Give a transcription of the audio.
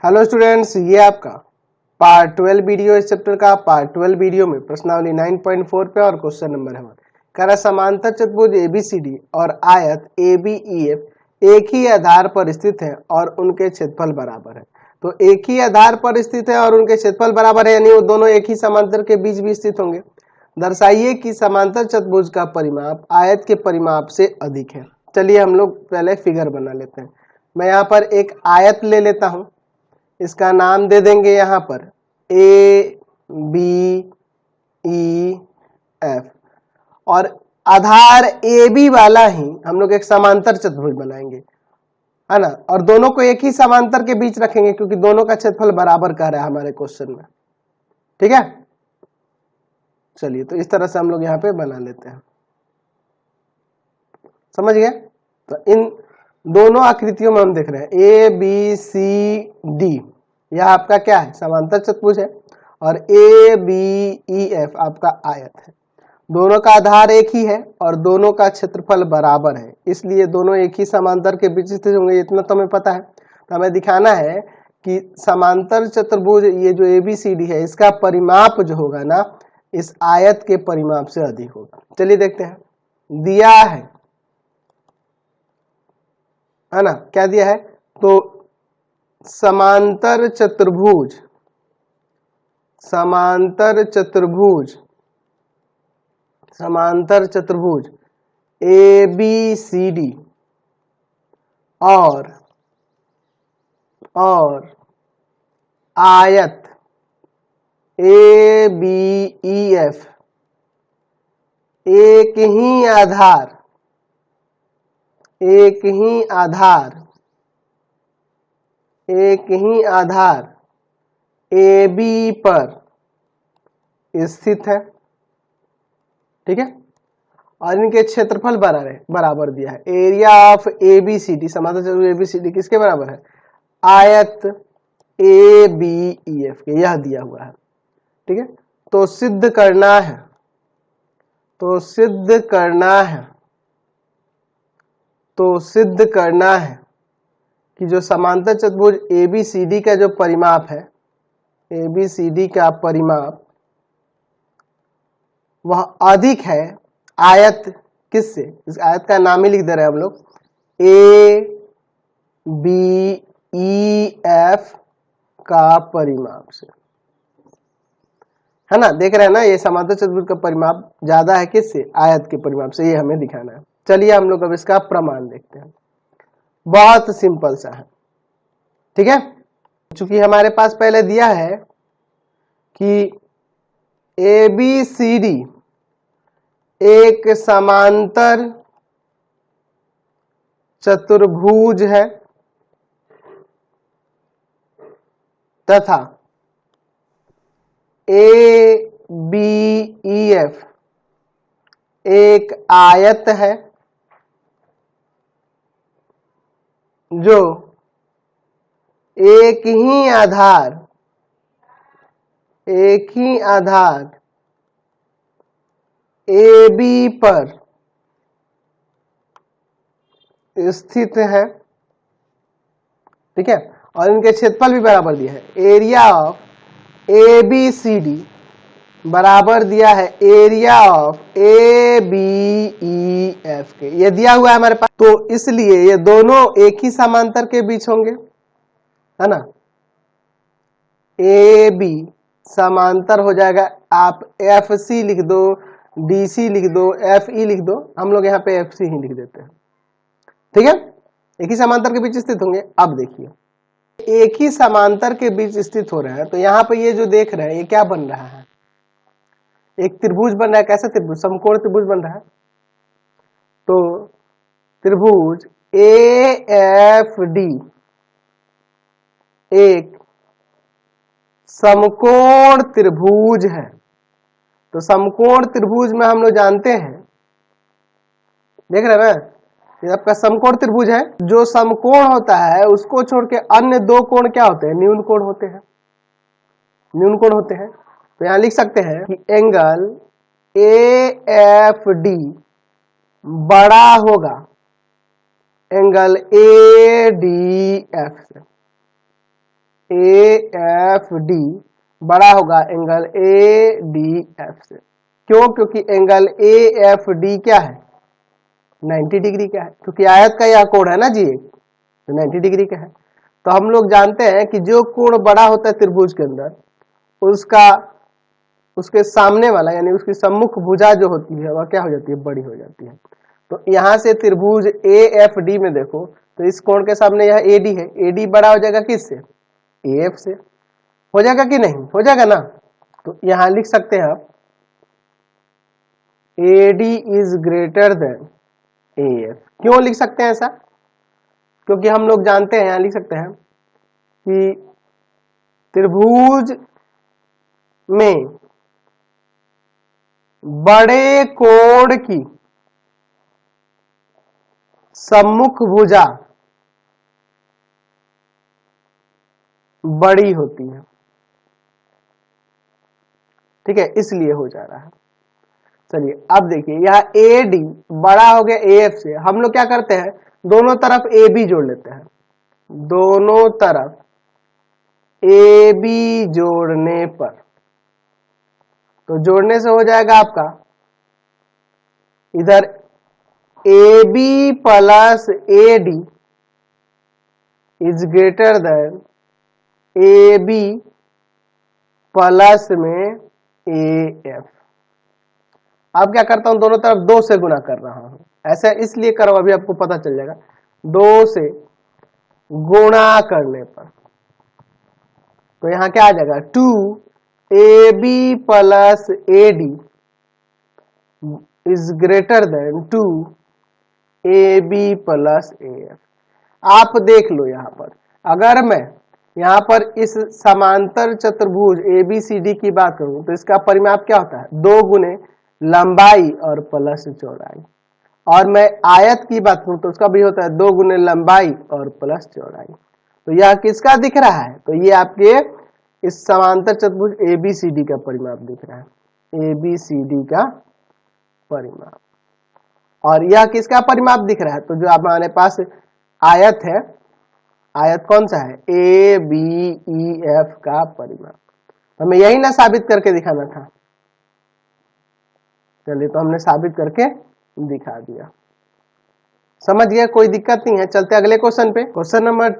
Hello students, ये आपका part 12 video इस चैप्टर का पार्ट 12 वीडियो में प्रश्नावली 9.4 पे और क्वेश्चन नंबर है कह रहा समांतर चतुर्भुज एबीसीडी और आयत एबीईएफ एक ही आधार पर स्थित है और उनके क्षेत्रफल बराबर है। तो एक ही आधार पर स्थित है और उनके क्षेत्रफल बराबर है, यानी वो दोनों एक ही समांतर के बीच भी स्थित होंगे। दर्शाइए कि समांतर चतुर्भुज का परिमाप आयत के परिमाप से अधिक है। चलिए हम लोग पहले फिगर बना लेते हैं। मैं यहाँ पर एक आयत ले लेता हूं, इसका नाम दे देंगे यहाँ पर ए बी ई एफ, और आधार ए बी वाला ही हम लोग एक समांतर चतुर्भुज बनाएंगे, है ना। और दोनों को एक ही समांतर के बीच रखेंगे क्योंकि दोनों का क्षेत्रफल बराबर कह रहा है हमारे क्वेश्चन में। ठीक है, चलिए तो इस तरह से हम लोग यहाँ पे बना लेते हैं। समझ गए? तो इन दोनों आकृतियों में हम देख रहे हैं ए बी सी डी, यह आपका क्या है, समांतर चतुर्भुज है, और ए बी ई एफ आपका आयत है। दोनों का आधार एक ही है और दोनों का क्षेत्रफल बराबर है, इसलिए दोनों एक ही समांतर के बीच स्थित होंगे। इतना तो हमें पता है। तो हमें दिखाना है कि समांतर चतुर्भुज ये जो ए बी सी डी है, इसका परिमाप जो होगा ना, इस आयत के परिमाप से अधिक होगा। चलिए देखते हैं। दिया है ना, क्या दिया है? तो समांतर चतुर्भुज ए बी सी डी और आयत ए बी ई एफ एक ही आधार ए बी पर स्थित है। ठीक है, और इनके क्षेत्रफल बराबर दिया है। Area of A B C D, समांतर चतुर्भुज ए बी सी डी किसके बराबर है? आयत ए बी ई एफ के, यह दिया हुआ है। ठीक है, तो सिद्ध करना है कि जो समांतर चतुर्भुज ए बी सी डी का जो परिमाप है, ए बी सी डी का परिमाप वह अधिक है आयत किससे? इस आयत का नाम ही लिख दे रहे हैं हम लोग, ए बी ई एफ का परिमाप से, है ना। देख रहे हैं ना, ये समांतर चतुर्भुज का परिमाप ज्यादा है किससे? आयत के परिमाप से। ये हमें दिखाना है। चलिए हम लोग अब इसका प्रमाण देखते हैं। बहुत सिंपल सा है। ठीक है, चूंकि हमारे पास पहले दिया है कि ए बी सी डी एक समांतर चतुर्भुज है तथा ए बी ई एफ एक आयत है जो एक ही आधार ए बी पर स्थित है। ठीक है, और इनके क्षेत्रफल भी बराबर दिया है। Area of A B C D बराबर दिया है area of A B E F के, ये दिया हुआ है हमारे पास। तो इसलिए ये दोनों एक ही समांतर के बीच होंगे, है ना। ए बी समांतर हो जाएगा, आप एफ सी लिख दो, डी सी लिख दो, एफ ई लिख दो, हम लोग यहाँ पे एफ सी ही लिख देते हैं। ठीक है, एक ही समांतर के बीच स्थित होंगे। अब देखिए, एक ही समांतर के बीच स्थित हो रहे हैं, तो यहाँ पे ये जो देख रहे हैं, ये क्या बन रहा है? एक त्रिभुज बन रहा है। कैसा त्रिभुज? समकोण त्रिभुज बन रहा है। तो त्रिभुज ए एफ डी एक समकोण त्रिभुज है। तो समकोण त्रिभुज में हम लोग जानते हैं, देख रहे हैं ना, ये आपका समकोण त्रिभुज है। जो समकोण होता है उसको छोड़ के अन्य दो कोण क्या होते हैं? न्यून कोण होते हैं। तो यहां लिख सकते हैं कि एंगल ए एफ डी बड़ा होगा एंगल ए डी एफ से। ए एफ डी बड़ा होगा एंगल ए डी एफ से। क्यों? क्योंकि एंगल ए एफ डी क्या है? 90 डिग्री का है, क्योंकि आयत का यह कोण है ना जी, तो 90 डिग्री का है। तो हम लोग जानते हैं कि जो कोण बड़ा होता है त्रिभुज के अंदर, उसका उसके सामने वाला यानी उसकी सम्मुख भुजा जो होती है वह क्या हो जाती है? बड़ी हो जाती है। तो यहां से त्रिभुज ए एफ डी में देखो तो इस कोण के सामने यह ए डी है, ए डी बड़ा हो जाएगा किससे? ए एफ से। हो जाएगा कि नहीं? हो जाएगा ना। तो यहां लिख सकते हैं आप ए D is greater than A F. क्यों लिख सकते हैं ऐसा? क्योंकि हम लोग जानते हैं, यहां लिख सकते हैं कि त्रिभुज में बड़े कोण की सम्मुख भुजा बड़ी होती है, ठीक है, इसलिए हो जा रहा है। चलिए अब देखिए यह ए डी बड़ा हो गया ए एफ से। हम लोग क्या करते हैं? दोनों तरफ ए बी जोड़ लेते हैं। दोनों तरफ ए बी जोड़ने पर, तो जोड़ने से हो जाएगा आपका इधर A B plus A D is greater than A B plus में ए एफ। अब क्या करता हूं? दोनों तरफ 2 से गुना कर रहा हूं। ऐसा इसलिए करो, अभी आपको पता चल जाएगा। 2 से गुणा करने पर तो यहां क्या आ जाएगा? 2 A B plus A D is greater than 2 A B plus A F. आप देख लो यहां पर, अगर मैं यहां पर इस समांतर चतुर्भुज ए बी सी डी की बात करूं तो इसका परिमाप क्या होता है? 2 गुने लंबाई और प्लस चौड़ाई। और मैं आयत की बात करूं तो उसका भी होता है 2 गुने लंबाई और प्लस चौड़ाई। तो यह किसका दिख रहा है? तो ये आपके इस समांतर चतुर्भुज ए बी सी डी का परिमाप दिख रहा है, ए बी सी डी का परिमाप। और यह किसका परिमाप दिख रहा है? तो जो हमारे पास आयत है, आयत कौन सा है? ए बी ई एफ का परिमाप। हमें यही ना साबित करके दिखाना था। चलिए तो हमने साबित करके दिखा दिया। समझ गया? कोई दिक्कत नहीं है। चलते अगले क्वेश्चन पे। Question number